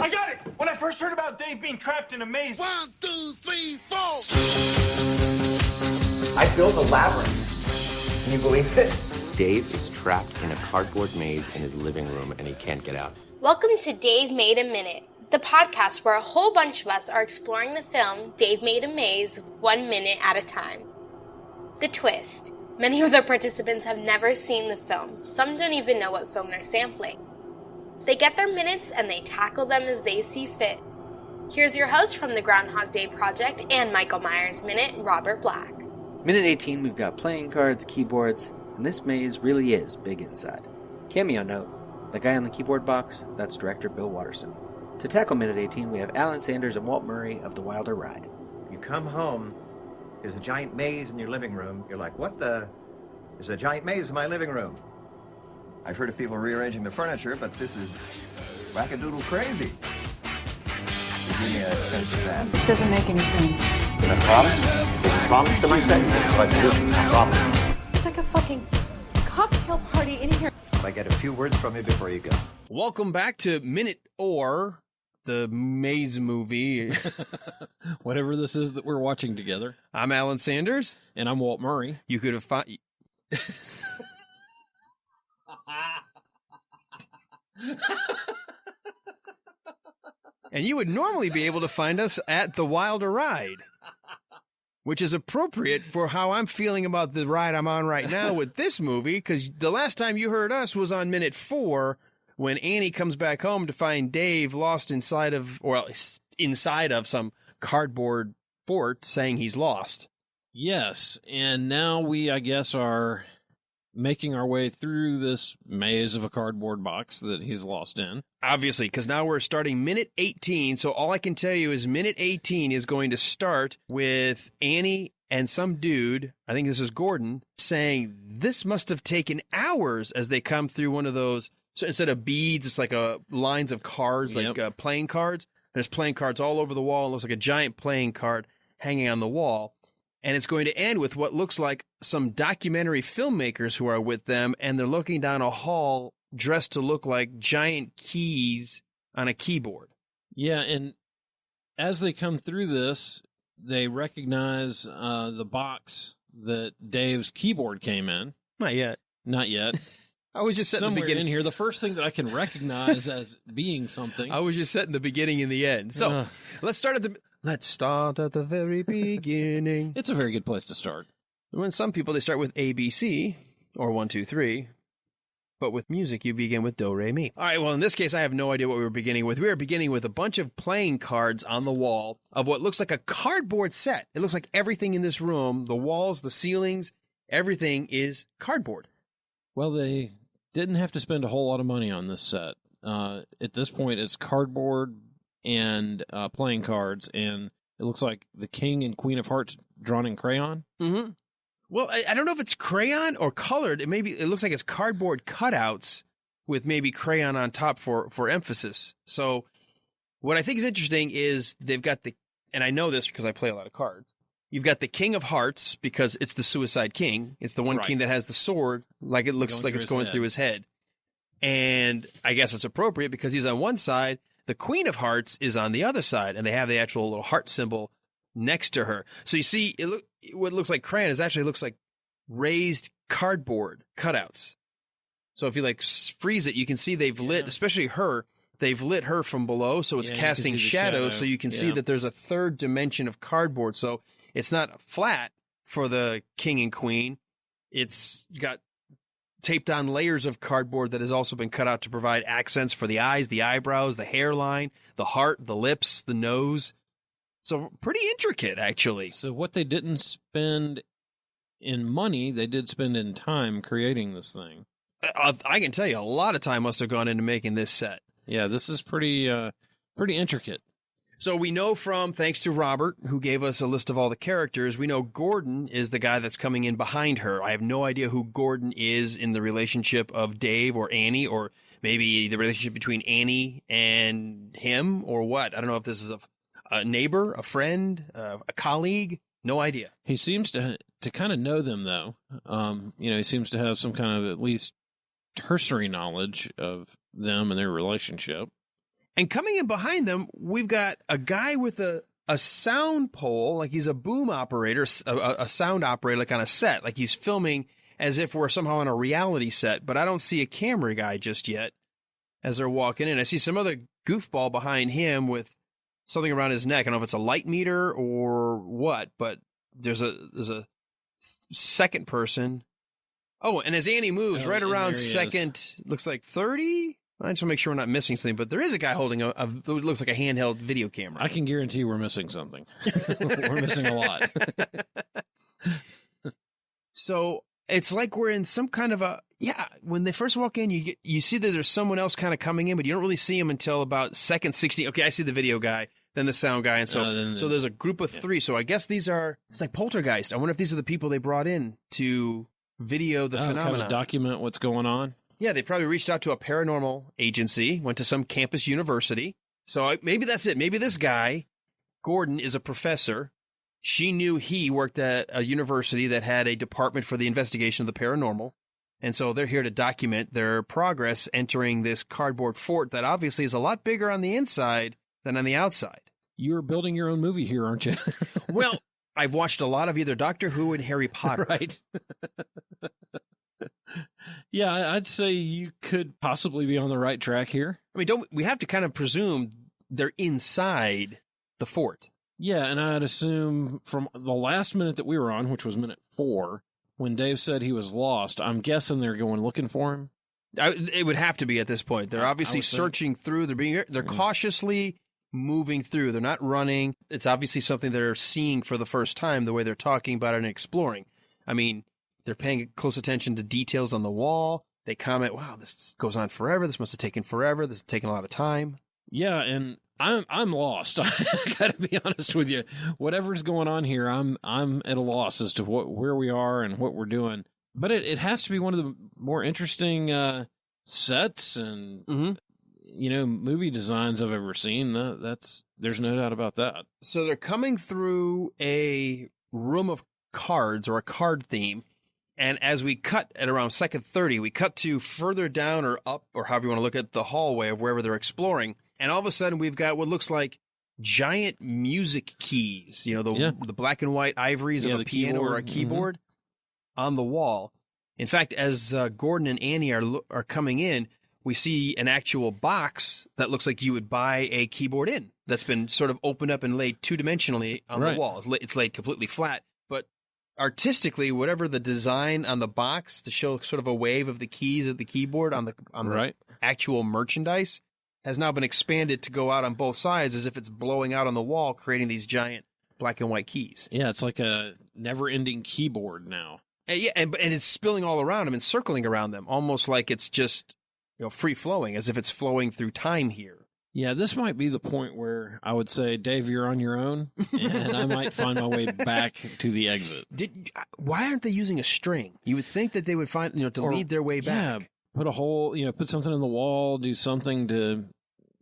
I got it! When I first heard about Dave being trapped in a maze... 1, 2, 3, 4! I built a labyrinth. Can you believe it? Dave is trapped in a cardboard maze in his living room and he can't get out. Welcome to Dave Made a Minute, the podcast where a whole bunch of us are exploring the film Dave Made a Maze 1 minute at a time. The twist. Many of the participants have never seen the film. Some don't even know what film they're sampling. They get their minutes and they tackle them as they see fit. Here's your host from the Groundhog Day Project and Michael Myers Minute, Robert Black. Minute 18, we've got playing cards, keyboards, and this maze really is big inside. Cameo note, the guy on the keyboard box, that's director Bill Watterson. To tackle Minute 18, we have Alan Sanders and Walt Murray of The Wilder Ride. You come home, there's a giant maze in your living room. You're like, what the? There's a giant maze in my living room. I've heard of people rearranging the furniture, but this is wackadoodle crazy. Give me a sense of that. This doesn't make any sense. A problem? A promise to myself? My solution's a problem. It's like a fucking cocktail party in here. I get a few words from you before you go. Welcome back to Minute or the Maze movie. Whatever this is that we're watching together. I'm Alan Sanders. And I'm Walt Murray. You could have found... And you would normally be able to find us at The Wilder Ride, which is appropriate for how I'm feeling about the ride I'm on right now with this movie, because the last time you heard us was on Minute 4, when Annie comes back home to find Dave lost inside of some cardboard fort saying he's lost. Yes, and now we, I guess, are making our way through this maze of a cardboard box that he's lost in. Obviously, because now we're starting Minute 18, so all I can tell you is Minute 18 is going to start with Annie and some dude, I think this is Gordon, saying this must have taken hours as they come through one of those. So instead of beads, it's like lines of cards, like playing cards. There's playing cards all over the wall. It looks like a giant playing card hanging on the wall. And it's going to end with what looks like some documentary filmmakers who are with them, and they're looking down a hall dressed to look like giant keys on a keyboard. Yeah, and as they come through this, they recognize the box that Dave's keyboard came in. Not yet. Not yet. I was just setting the beginning in here. The first thing that I can recognize as being something. I was just setting the beginning and the end. So let's start at the very beginning. It's a very good place to start. When some people, they start with ABC or 1, 2, 3. But with music, you begin with do, re, mi. All right, well, in this case, I have no idea what we were beginning with. We were beginning with a bunch of playing cards on the wall of what looks like a cardboard set. It looks like everything in this room, the walls, the ceilings, everything is cardboard. Well, they didn't have to spend a whole lot of money on this set. At this point, it's cardboard and playing cards, and it looks like the King and Queen of Hearts drawn in crayon. Mm-hmm. Well, I don't know if it's crayon or colored. It looks like it's cardboard cutouts with maybe crayon on top for emphasis. So what I think is interesting is they've got and I know this because I play a lot of cards. You've got the King of Hearts because it's the Suicide King. It's the one king that has the sword, like it looks like it's going through his head. And I guess it's appropriate because he's on one side. The Queen of Hearts is on the other side, and they have the actual little heart symbol next to her. So you see, what looks like crayon actually looks like raised cardboard cutouts. So if you freeze it, you can see they've lit, especially her. They've lit her from below, so it's casting shadows. So you can see that there's a third dimension of cardboard. So it's not flat for the King and Queen. It's got taped on layers of cardboard that has also been cut out to provide accents for the eyes, the eyebrows, the hairline, the heart, the lips, the nose. So pretty intricate, actually. So what they didn't spend in money, they did spend in time creating this thing. I can tell you a lot of time must have gone into making this set. Yeah, this is pretty intricate. So we know thanks to Robert, who gave us a list of all the characters, we know Gordon is the guy that's coming in behind her. I have no idea who Gordon is in the relationship of Dave or Annie, or maybe the relationship between Annie and him, or what. I don't know if this is a neighbor, a friend, a colleague. No idea. He seems to kind of know them, though. He seems to have some kind of at least cursory knowledge of them and their relationship. And coming in behind them, we've got a guy with a sound pole, like he's a boom operator, a sound operator, like on a set, like he's filming as if we're somehow on a reality set. But I don't see a camera guy just yet as they're walking in. I see some other goofball behind him with something around his neck. I don't know if it's a light meter or what, but there's a second person. Oh, and as Annie moves right around second, looks like 30. I just want to make sure we're not missing something, but there is a guy holding a looks like a handheld video camera. I can guarantee we're missing something. We're missing a lot. So it's like we're in some kind of when they first walk in, you see that there's someone else kind of coming in, but you don't really see him until about second 16. Okay, I see the video guy, then the sound guy, and so there's a group of three. So I guess it's like Poltergeist. I wonder if these are the people they brought in to video the phenomenon. Kind of document what's going on. Yeah, they probably reached out to a paranormal agency, went to some campus university. So maybe that's it. Maybe this guy, Gordon, is a professor. She knew he worked at a university that had a department for the investigation of the paranormal. And so they're here to document their progress entering this cardboard fort that obviously is a lot bigger on the inside than on the outside. You're building your own movie here, aren't you? Well, I've watched a lot of either Doctor Who and Harry Potter. Right. Yeah, I'd say you could possibly be on the right track here. I mean, we have to kind of presume they're inside the fort. Yeah, and I'd assume from the last minute that we were on, which was minute 4, when Dave said he was lost, I'm guessing they're going looking for him. It would have to be at this point. They're obviously searching through. They're cautiously moving through. They're not running. It's obviously something they're seeing for the first time, the way they're talking about it and exploring. I mean, they're paying close attention to details on the wall. They comment, wow, this goes on forever. This must have taken forever. This has taken a lot of time. Yeah, and I'm lost. I gotta be honest with you. Whatever's going on here, I'm at a loss as to where we are and what we're doing. But it has to be one of the more interesting sets and movie designs I've ever seen. There's no doubt about that. So they're coming through a room of cards or a card theme. And as we cut at around second 30, we cut to further down or up, or however you want to look at the hallway of wherever they're exploring. And all of a sudden, we've got what looks like giant music keys, the black and white ivories of a piano or a keyboard on the wall. In fact, as Gordon and Annie are coming in, we see an actual box that looks like you would buy a keyboard in. That's been sort of opened up and laid two-dimensionally on the wall. It's laid completely flat. But artistically, whatever the design on the box to show sort of a wave of the keys of the keyboard on the actual merchandise has now been expanded to go out on both sides as if it's blowing out on the wall, creating these giant black and white keys. Yeah, it's like a never-ending keyboard now. And it's spilling all around them and circling around them, almost like it's just free-flowing, as if it's flowing through time here. Yeah, this might be the point where I would say, Dave, you're on your own, and I might find my way back to the exit. Why aren't they using a string? You would think that they would find, lead their way back. Yeah, put a hole, put something in the wall, do something to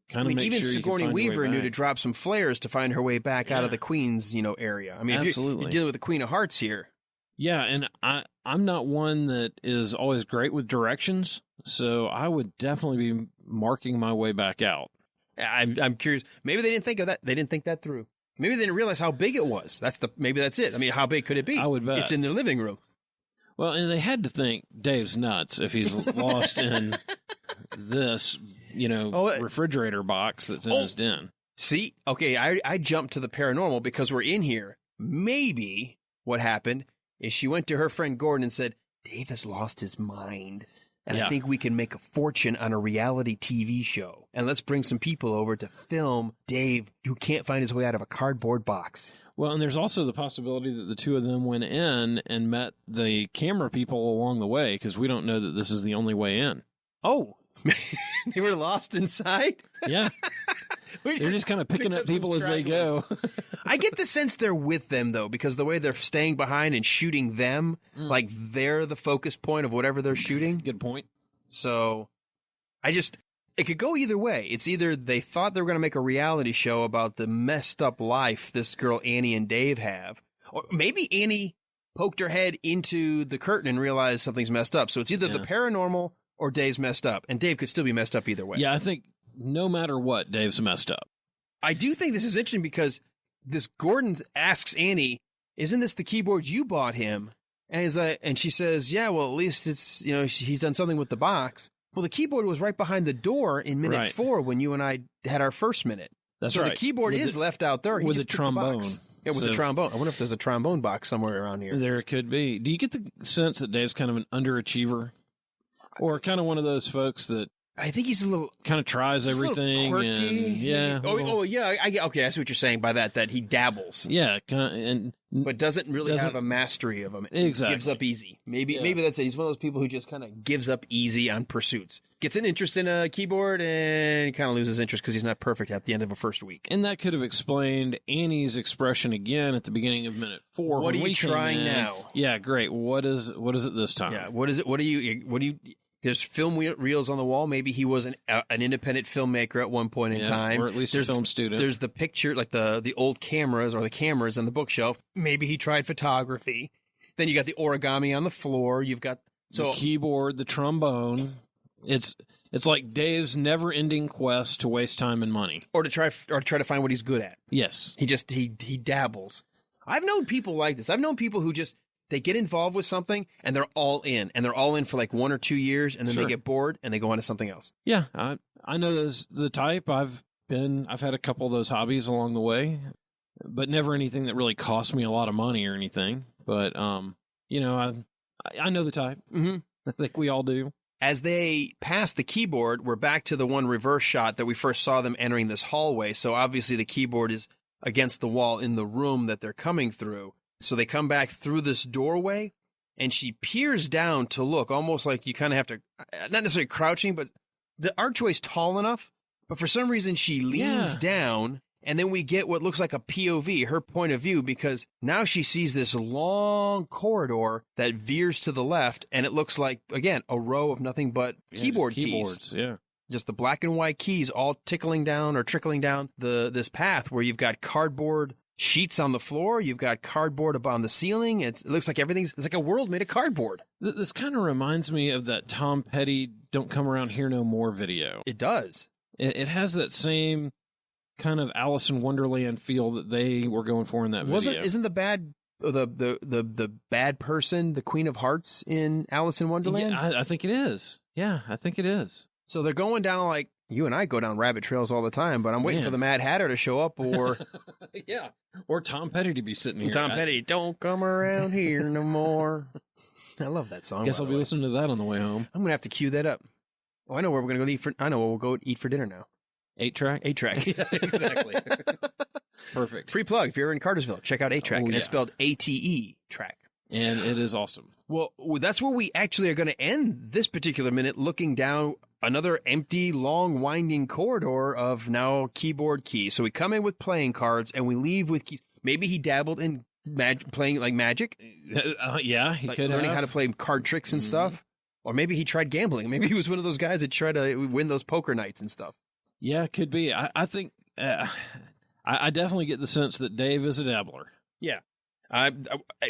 kind of make sure you can find your way back. Even Sigourney Weaver knew to drop some flares to find her way back out of the Queen's, area. I mean, absolutely. You're dealing with the Queen of Hearts here. Yeah, and I'm not one that is always great with directions, so I would definitely be marking my way back out. I'm curious. Maybe they didn't think of that. They didn't think that through. Maybe they didn't realize how big it was. Maybe that's it. I mean, how big could it be? I would bet. It's in their living room. Well, and they had to think Dave's nuts if he's lost in this, refrigerator box that's in his den. See, okay, I jumped to the paranormal because we're in here. Maybe what happened is she went to her friend Gordon and said, Dave has lost his mind. And I think we can make a fortune on a reality TV show. And let's bring some people over to film Dave, who can't find his way out of a cardboard box. Well, and there's also the possibility that the two of them went in and met the camera people along the way, because we don't know that this is the only way in. Oh, they were lost inside? Yeah. They're just kind of picking up people as they go. I get the sense they're with them, though, because the way they're staying behind and shooting them, like they're the focus point of whatever they're shooting. Good point. So it could go either way. It's either they thought they were going to make a reality show about the messed up life this girl Annie and Dave have, or maybe Annie poked her head into the curtain and realized something's messed up. So it's either the paranormal or Dave's messed up, and Dave could still be messed up either way. Yeah, I think no matter what, Dave's messed up. I do think this is interesting because this Gordon asks Annie, "Isn't this the keyboard you bought him?" And she says, "Yeah, well, at least it's, he's done something with the box." Well, the keyboard was right behind the door in minute 4 when you and I had our first minute. That's so right. the keyboard is left out there. He with just a took the trombone. box. Yeah, with a trombone. I wonder if there's a trombone box somewhere around here. There could be. Do you get the sense that Dave's kind of an underachiever? Or kind of one of those folks that I think he's a little kind of tries everything. quirky. And, yeah. Yeah. Okay, I see what you're saying by that. That he dabbles. Yeah, But doesn't really have a mastery of them. Exactly. Gives up easy. Maybe that's it. He's one of those people who just kind of gives up easy on pursuits. Gets an interest in a keyboard and kind of loses interest because he's not perfect at the end of a first week. And that could have explained Annie's expression again at the beginning of minute 4. What when are you trying now? Yeah, great. What is it this time? Yeah. What is it? What do you? There's film reels on the wall. Maybe he was an independent filmmaker at one point in time, or at least a film student. There's the picture, like the old cameras or the cameras on the bookshelf. Maybe he tried photography. Then you got the origami on the floor. You've got the keyboard, the trombone. It's like Dave's never-ending quest to waste time and money, or to try to find what he's good at. Yes, he dabbles. I've known people like this. I've known people who just. They get involved with something and they're all in, for like 1 or 2 years, and then they get bored and they go on to something else. Yeah, I know those the type. I've had a couple of those hobbies along the way, but never anything that really cost me a lot of money or anything. But I know the type. Mm-hmm. I think we all do. As they pass the keyboard, we're back to the one reverse shot that we first saw them entering this hallway. So obviously the keyboard is against the wall in the room that they're coming through. So they come back through this doorway, and she peers down to look, almost like you kind of have to, not necessarily crouching, but the archway's tall enough. But for some reason, she leans down, and then we get what looks like a POV, her point of view, because now she sees this long corridor that veers to the left, and it looks like, again, a row of nothing but keyboards. Yeah. Just the black and white keys all trickling down this path where you've got cardboard sheets on the floor. You've got cardboard up on the ceiling. It looks like it's like a world made of cardboard. This kind of reminds me of that Tom Petty "Don't Come Around Here No More" video. It does. It has that same kind of Alice in Wonderland feel that they were going for in that video. Isn't the bad person the Queen of Hearts in Alice in Wonderland? Yeah, I think it is. Yeah, I think it is. So they're going down, like you and I go down rabbit trails all the time, but I'm waiting for the Mad Hatter to show up, or or Tom Petty to be sitting here. Tom Petty, don't come around here no more. I love that song. Guess I'll be listening to that on the way home. I'm gonna have to cue that up. Oh, I know where we're gonna go eat for. I know where we'll go eat for dinner now. 8-track. 8-track. Yeah, exactly. Perfect. Free plug. If you're in Cartersville, check out 8-track, and it's spelled ATE track. And it is awesome. Well, that's where we actually are going to end this particular minute, looking down another empty, long, winding corridor of now keyboard keys. So we come in with playing cards, and we leave with keys. Maybe he dabbled in playing like Magic. Yeah, he could learning have. how to play card tricks and stuff. Or maybe he tried gambling. Maybe he was one of those guys that tried to win those poker nights and stuff. Yeah, it could be. I think I definitely get the sense that Dave is a dabbler. Yeah.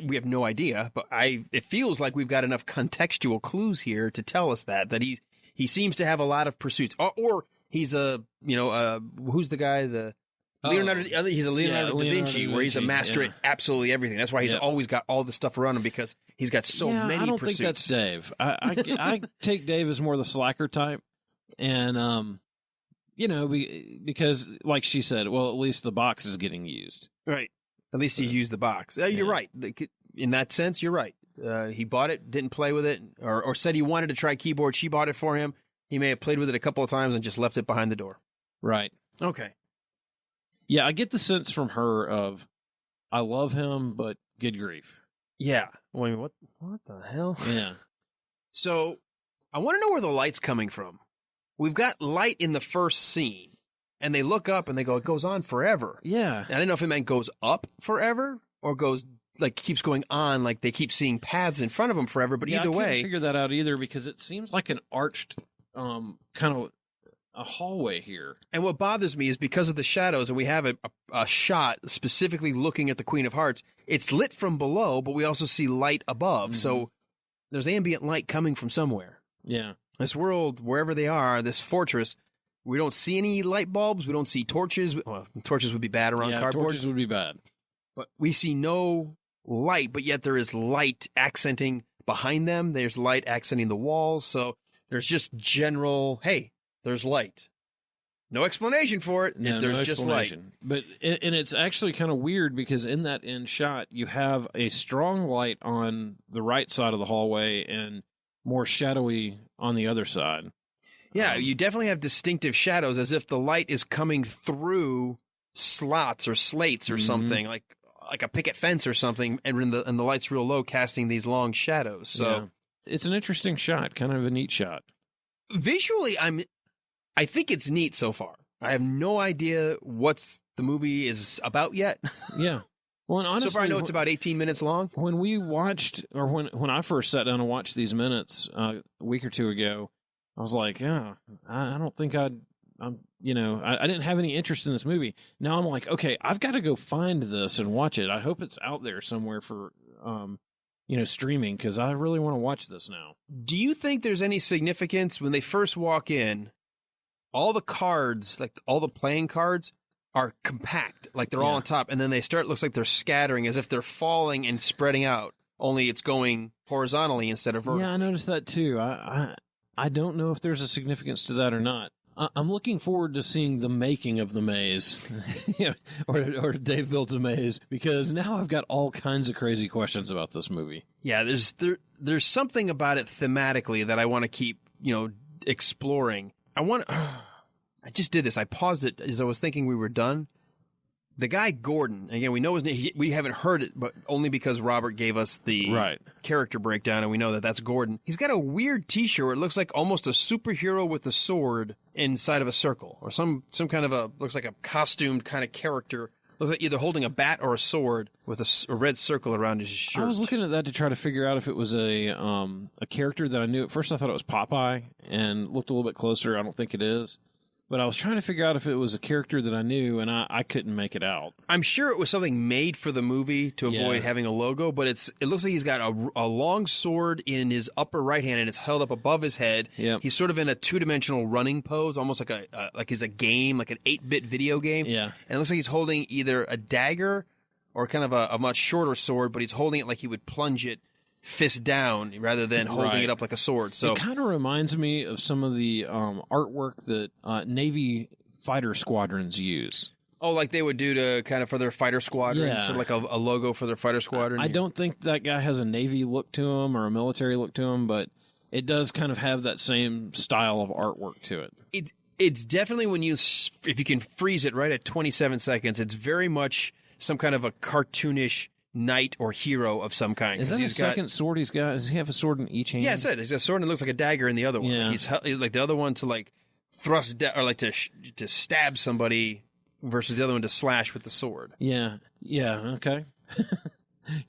We have no idea, but it feels like we've got enough contextual clues here to tell us that he seems to have a lot of pursuits, or he's who's the guy, Leonardo? He's a Leonardo da Vinci, where he's a master at absolutely everything. That's why he's always got all the stuff around him, because he's got so many pursuits. I don't think that's Dave. I take Dave as more the slacker type, and because like she said, well, at least the box is getting used, right? At least he used the box. You're right. In that sense, you're right. He bought it, didn't play with it, or said he wanted to try keyboard. She bought it for him. He may have played with it a couple of times and just left it behind the door. Right. Okay. Yeah, I get the sense from her of, I love him, but good grief. Yeah. Well, I mean, what the hell? Yeah. So I want to know where the light's coming from. We've got light in the first scene. And they look up and they go, it goes on forever. Yeah. And I didn't know if it meant goes up forever or goes, like, keeps going on, like they keep seeing paths in front of them forever. But either way. I can't figure that out either, because it seems like an arched kind of a hallway here. And what bothers me is because of the shadows, and we have a shot specifically looking at the Queen of Hearts, it's lit from below, but we also see light above. Mm-hmm. So there's ambient light coming from somewhere. Yeah. This world, wherever they are, this fortress, We don't see any light bulbs. We don't see torches. Well, torches would be bad around cardboard. Torches would be bad. But we see no light, but yet there is light accenting behind them. There's light accenting the walls. So there's just general, hey, there's light. No explanation for it. Yeah, there's no just light. But and it's actually kind of weird because in that end shot, you have a strong light on the right side of the hallway and more shadowy on the other side. Yeah, you definitely have distinctive shadows as if the light is coming through slots or slates or something, like a picket fence or something, and the light's real low, casting these long shadows. So it's an interesting shot, kind of a neat shot. Visually, I think it's neat so far. I have no idea what the movie is about yet. Yeah. Well, and honestly, so far I know it's about 18 minutes long. When we watched, or when I first sat down and watched these minutes a week or two ago, I was like, yeah, I don't think I didn't have any interest in this movie. Now I'm like, okay, I've got to go find this and watch it. I hope it's out there somewhere for, streaming, because I really want to watch this now. Do you think there's any significance when they first walk in? All the cards, like all the playing cards, are compact, like they're all on top, and then they start. Looks like they're scattering, as if they're falling and spreading out. Only it's going horizontally instead of vertically. Yeah, I noticed that too. I don't know if there's a significance to that or not. I'm looking forward to seeing the making of the maze, or Dave built a maze, because now I've got all kinds of crazy questions about this movie. Yeah, there's something about it thematically that I want to keep exploring. I just did this. I paused it as I was thinking we were done. The guy Gordon, again, we know his name. We haven't heard it, but only because Robert gave us the character breakdown, and we know that that's Gordon. He's got a weird T-shirt where it looks like almost a superhero with a sword inside of a circle, or some kind of looks like a costumed kind of character. Looks like either holding a bat or a sword with a red circle around his shirt. I was looking at that to try to figure out if it was a character that I knew. At first I thought it was Popeye, and looked a little bit closer. I don't think it is. But I was trying to figure out if it was a character that I knew, and I couldn't make it out. I'm sure it was something made for the movie to avoid having a logo, but it looks like he's got a long sword in his upper right hand, and it's held up above his head. Yep. He's sort of in a two-dimensional running pose, almost like he's a game, like an 8-bit video game. Yeah. And it looks like he's holding either a dagger or kind of a much shorter sword, but he's holding it like he would plunge it fist down rather than holding it up like a sword. So it kind of reminds me of some of the artwork that Navy fighter squadrons use. Oh, like they would do to kind of for their fighter squadron, sort of like a logo for their fighter squadron. I don't think that guy has a Navy look to him or a military look to him, but it does kind of have that same style of artwork to it. It's definitely if you can freeze it right at 27 seconds, it's very much some kind of a cartoonish knight or hero of some kind. Is that his second sword he's got? Does he have a sword in each hand? Yeah, I said he's got a sword and it looks like a dagger in the other one. Yeah. He's like the other one to like thrust or like to stab somebody versus the other one to slash with the sword. Yeah. Okay.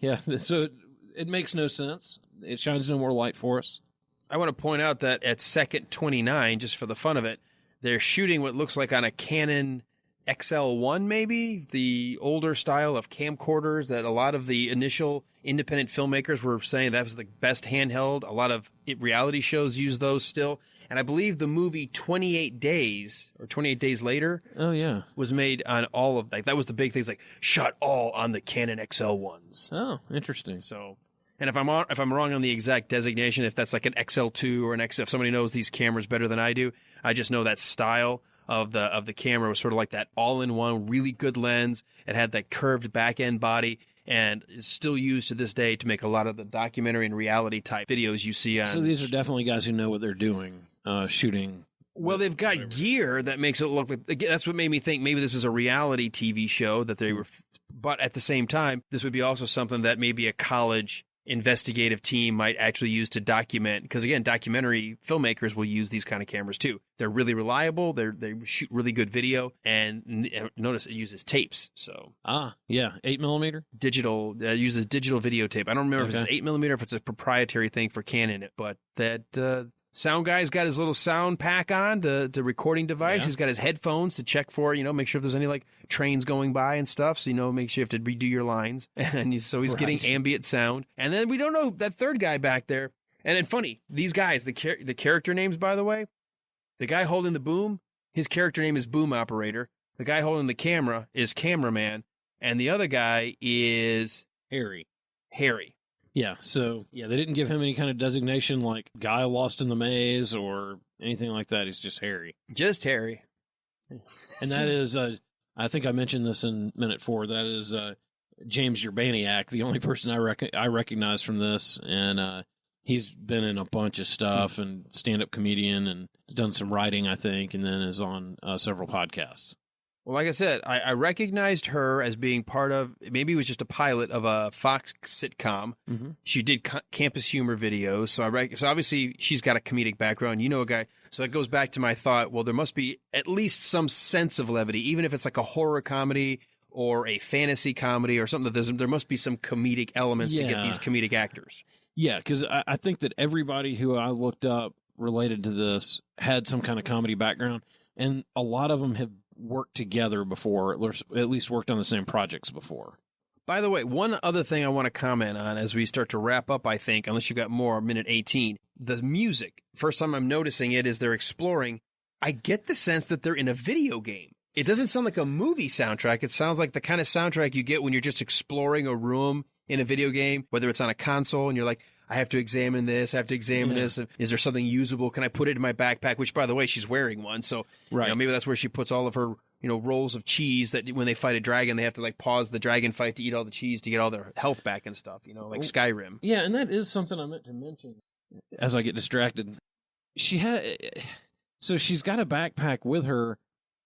Yeah. So it makes no sense. It shines no more light for us. I want to point out that at second 29, just for the fun of it, they're shooting what looks like on a Canon XL1, maybe, the older style of camcorders that a lot of the initial independent filmmakers were saying that was the best handheld. A lot of reality shows use those still. And I believe the movie 28 Days or 28 Days Later was made on all of that. That was the big thing. Like shot all on the Canon XL1s. Oh, interesting. So, and if I'm wrong on the exact designation, if that's like an XL2 or an XL, if somebody knows these cameras better than I do, I just know that style of the camera was sort of like that all-in-one, really good lens. It had that curved back-end body, and is still used to this day to make a lot of the documentary and reality type videos you see on. So these are definitely guys who know what they're doing, shooting. Well, they've got gear that makes it look like. That's what made me think maybe this is a reality TV show that they were. But at the same time, this would be also something that maybe a college investigative team might actually use to document, because again, documentary filmmakers will use these kind of cameras too. They're really reliable. They shoot really good video, and notice it uses tapes. So 8mm digital uses digital videotape. I don't remember if it's 8mm or if it's a proprietary thing for Canon, but that sound guy's got his little sound pack on, the recording device. Yeah. He's got his headphones to check for, make sure if there's any like trains going by and stuff. So, make sure you have to redo your lines. And so he's getting ambient sound. And then we don't know that third guy back there. And then funny, these guys, the character names, by the way, the guy holding the boom, His character name is Boom Operator. The guy holding the camera is Cameraman. And the other guy is Harry. Yeah, so, they didn't give him any kind of designation like guy lost in the maze or anything like that. He's just Harry. Just Harry. And that is, I think I mentioned this in minute 4, that is James Urbaniak, the only person I recognize from this. And he's been in a bunch of stuff and stand-up comedian and done some writing, I think, and then is on several podcasts. Well, like I said, I recognized her as being part of, maybe it was just a pilot of a Fox sitcom. Mm-hmm. She did campus humor videos, so so obviously she's got a comedic background. You know a guy, so that goes back to my thought, well, there must be at least some sense of levity, even if it's like a horror comedy or a fantasy comedy or something. There must be some comedic elements to get these comedic actors. Yeah, because I think that everybody who I looked up related to this had some kind of comedy background, and a lot of them have worked together before, or at least worked on the same projects before. By the way, one other thing I want to comment on as we start to wrap up, I think, unless you've got more, minute 18, the music. First time I'm noticing it is they're exploring. I get the sense that they're in a video game. It doesn't sound like a movie soundtrack. It sounds like the kind of soundtrack you get when you're just exploring a room in a video game, whether it's on a console and you're like, I have to examine this, I have to examine this. Is there something usable? Can I put it in my backpack? Which, by the way, she's wearing one. So maybe that's where she puts all of her rolls of cheese that when they fight a dragon, they have to like pause the dragon fight to eat all the cheese to get all their health back and stuff, like Skyrim. Yeah, and that is something I meant to mention as I get distracted. So she's got a backpack with her.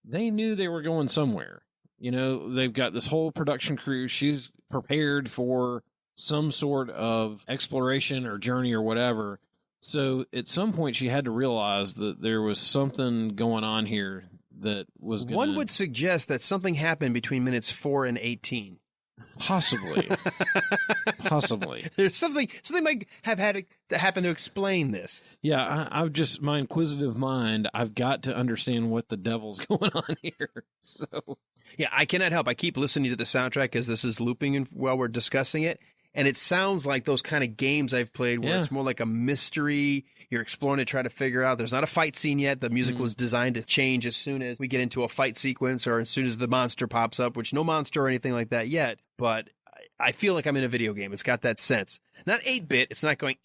They knew they were going somewhere. They've got this whole production crew. She's prepared for some sort of exploration or journey or whatever. So at some point she had to realize that there was something going on here that was going. One would suggest that something happened between minutes 4 and 18. Possibly. There's something might have had to happen to explain this. Yeah, I've just, my inquisitive mind, I've got to understand what the devil's going on here. So yeah, I cannot help. I keep listening to the soundtrack as this is looping while we're discussing it. And it sounds like those kind of games I've played where it's more like a mystery. You're exploring to try to figure out. There's not a fight scene yet. The music was designed to change as soon as we get into a fight sequence or as soon as the monster pops up, which no monster or anything like that yet. But I feel like I'm in a video game. It's got that sense. Not 8-bit. It's not going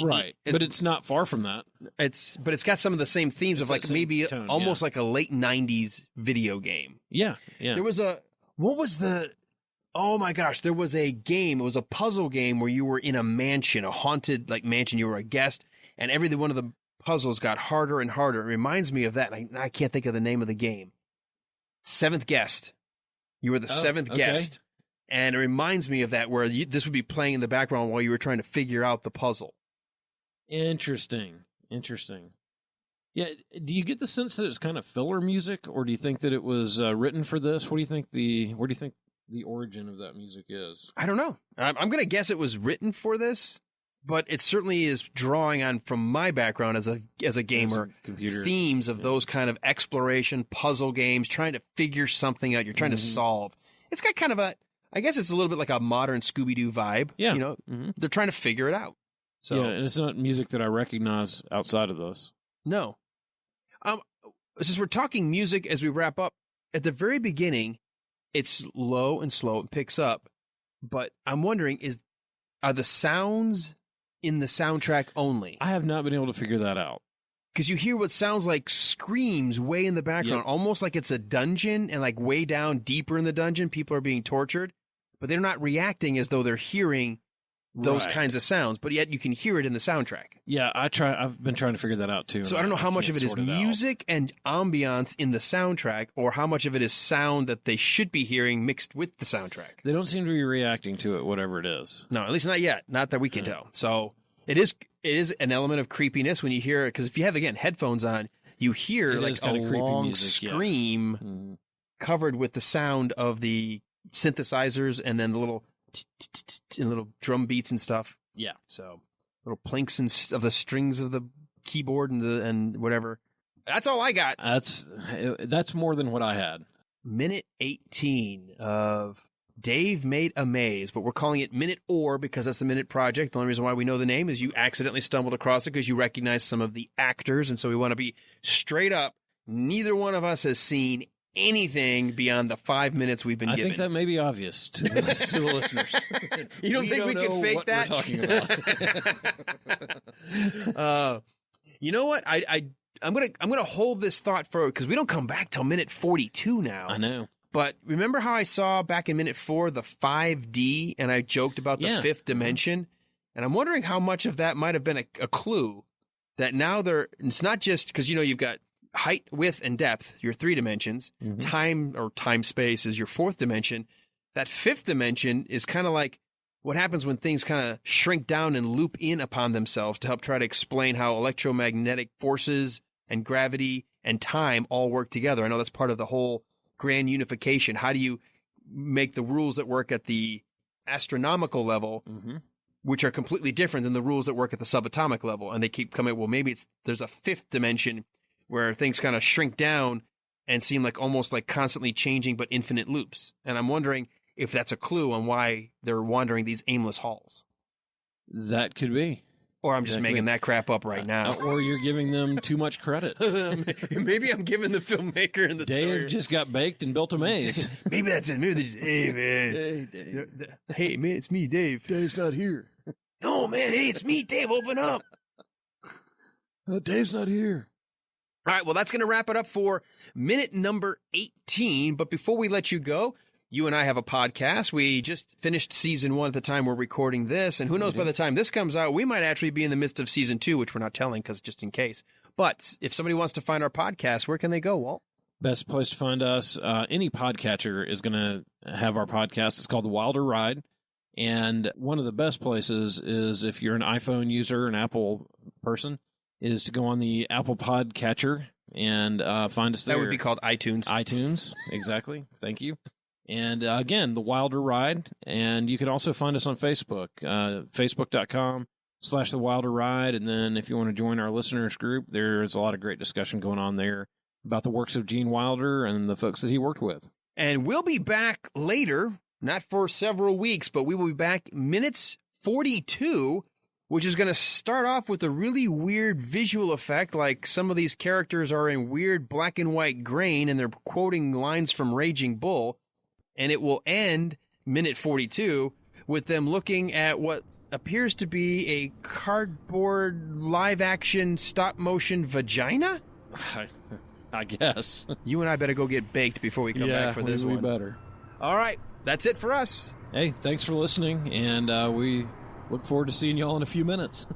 right. But it's not far from that. But it's got some of the same themes of like maybe tone, almost like a late 90s video game. Yeah. There was oh my gosh, there was a game. It was a puzzle game where you were in a mansion, a haunted mansion. You were a guest, and every one of the puzzles got harder and harder. It reminds me of that. I can't think of the name of the game. Seventh Guest. You were the seventh guest, and it reminds me of that where this would be playing in the background while you were trying to figure out the puzzle. Interesting. Yeah, do you get the sense that it's kind of filler music, or do you think that it was written for this? Where do you think the origin of that music is? I don't know. I'm going to guess it was written for this, but it certainly is drawing on from my background as a gamer, computer themes of those kind of exploration puzzle games, trying to figure something out. You're trying to solve. It's got kind of I guess it's a little bit like a modern Scooby-Doo vibe. Yeah. They're trying to figure it out. So yeah, and it's not music that I recognize outside of this. No. Since we're talking music as we wrap up, at the very beginning, it's low and slow. It picks up. But I'm wondering, are the sounds in the soundtrack only? I have not been able to figure that out. Because you hear what sounds like screams way in the background, almost like it's a dungeon, and like way down deeper in the dungeon, people are being tortured. But they're not reacting as though they're hearing those kinds of sounds, but yet you can hear it in the soundtrack. Yeah, I've been trying to figure that out too. So I don't know how much of it is music and ambiance in the soundtrack, or how much of it is sound that they should be hearing mixed with the soundtrack. They don't seem to be reacting to it, whatever it is. No, at least not yet. Not that we can tell. So it is an element of creepiness when you hear it, because if you have, again, headphones on, you hear like a long music, scream covered with the sound of the synthesizers and then the little and little drum beats and stuff. Yeah. So little plinks of the strings of the keyboard and whatever. That's all I got. That's more than what I had. Minute 18 of Dave Made a Maze, but we're calling it Minute Or because that's the Minute Project. The only reason why we know the name is you accidentally stumbled across it because you recognize some of the actors, and so we want to be straight up. neither one of us has seen anything beyond the 5 minutes we've been I given. think that may be obvious to the listeners. You don't think we know can fake what that? We're talking about. You know what? I'm gonna hold this thought for, because we don't come back till minute 42 now. I know. But remember how I saw back in minute 4 the 5D, and I joked about the fifth dimension? And I'm wondering how much of that might have been a clue that now it's not just because, you've got height, width, and depth, your 3 dimensions. Mm-hmm. Time or time space is your 4th dimension. That 5th dimension is kind of like what happens when things kind of shrink down and loop in upon themselves to help try to explain how electromagnetic forces and gravity and time all work together. I know that's part of the whole grand unification. How do you make the rules that work at the astronomical level, which are completely different than the rules that work at the subatomic level? And they keep coming, well, maybe there's a 5th dimension where things kind of shrink down and seem like almost like constantly changing but infinite loops. And I'm wondering if that's a clue on why they're wandering these aimless halls. That could be. Or I'm just making that crap up right now. Or you're giving them too much credit. Maybe I'm giving the filmmaker and the Dave story. just got baked and built a maze. Maybe that's it. Maybe they just, hey, man. Hey, Dave. Hey, man, it's me, Dave. Dave's not here. No, man. Hey, it's me, Dave. Open up. Dave's not here. All right, well, that's going to wrap it up for minute number 18. But before we let you go, you and I have a podcast. We just finished season 1 at the time we're recording this. And who knows, by the time this comes out, we might actually be in the midst of season 2, which we're not telling because just in case. But if somebody wants to find our podcast, where can they go, Walt? Best place to find us, any podcatcher is going to have our podcast. It's called The Wilder Ride. And one of the best places is if you're an iPhone user, an Apple person, is to go on the Apple Podcatcher and find us there. That would be called iTunes. iTunes, exactly. Thank you. And again, The Wilder Ride. And you can also find us on Facebook, facebook.com/The Wilder Ride. And then if you want to join our listeners group, there's a lot of great discussion going on there about the works of Gene Wilder and the folks that he worked with. And we'll be back later, not for several weeks, but we will be back minutes 42, which is going to start off with a really weird visual effect, like some of these characters are in weird black and white grain, and they're quoting lines from Raging Bull, and it will end, minute 42, with them looking at what appears to be a cardboard live-action stop-motion vagina? I guess. You and I better go get baked before we come back for this one. We better. All right, that's it for us. Hey, thanks for listening, and we look forward to seeing y'all in a few minutes.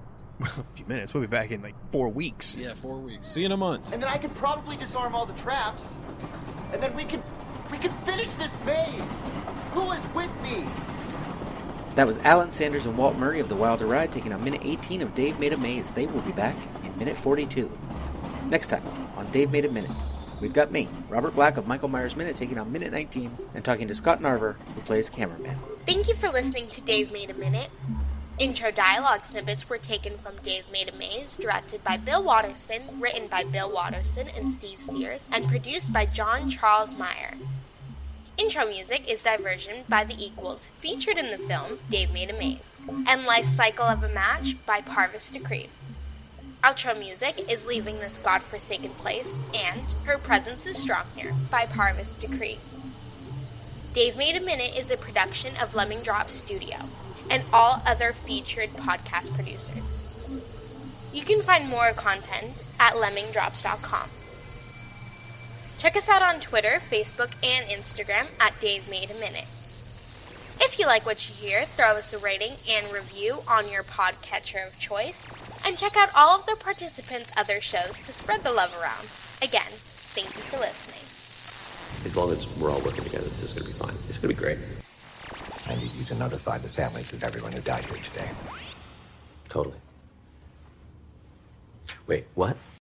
A few minutes. We'll be back in like 4 weeks. Yeah, 4 weeks. See you in a month. And then I can probably disarm all the traps. And then we can finish this maze. Who is with me? That was Alan Sanders and Walt Murray of The Wilder Ride taking on minute 18 of Dave Made a Maze. They will be back in minute 42. Next time on Dave Made a Minute, we've got me, Robert Black of Michael Myers Minute, taking on minute 19 and talking to Scott Narver, who plays cameraman. Thank you for listening to Dave Made a Minute. Intro dialogue snippets were taken from Dave Made a Maze, directed by Bill Watterson, written by Bill Watterson and Steve Sears, and produced by John Charles Meyer. Intro music is Diversion by The Equals, featured in the film Dave Made a Maze, and Life Cycle of a Match by Parvis Decree. Outro music is Leaving This Godforsaken Place and Her Presence is Strong Here by Parvis Decree. Dave Made a Minute is a production of Lemming Drop Studio and all other featured podcast producers. You can find more content at lemmingdrops.com. Check us out on Twitter, Facebook, and Instagram at Dave Made a Minute. If you like what you hear, throw us a rating and review on your podcatcher of choice, and check out all of the participants' other shows to spread the love around. Again, thank you for listening. As long as we're all working together, this is going to be fine. It's going to be great. I need you to notify the families of everyone who died here today. Totally. Wait, what?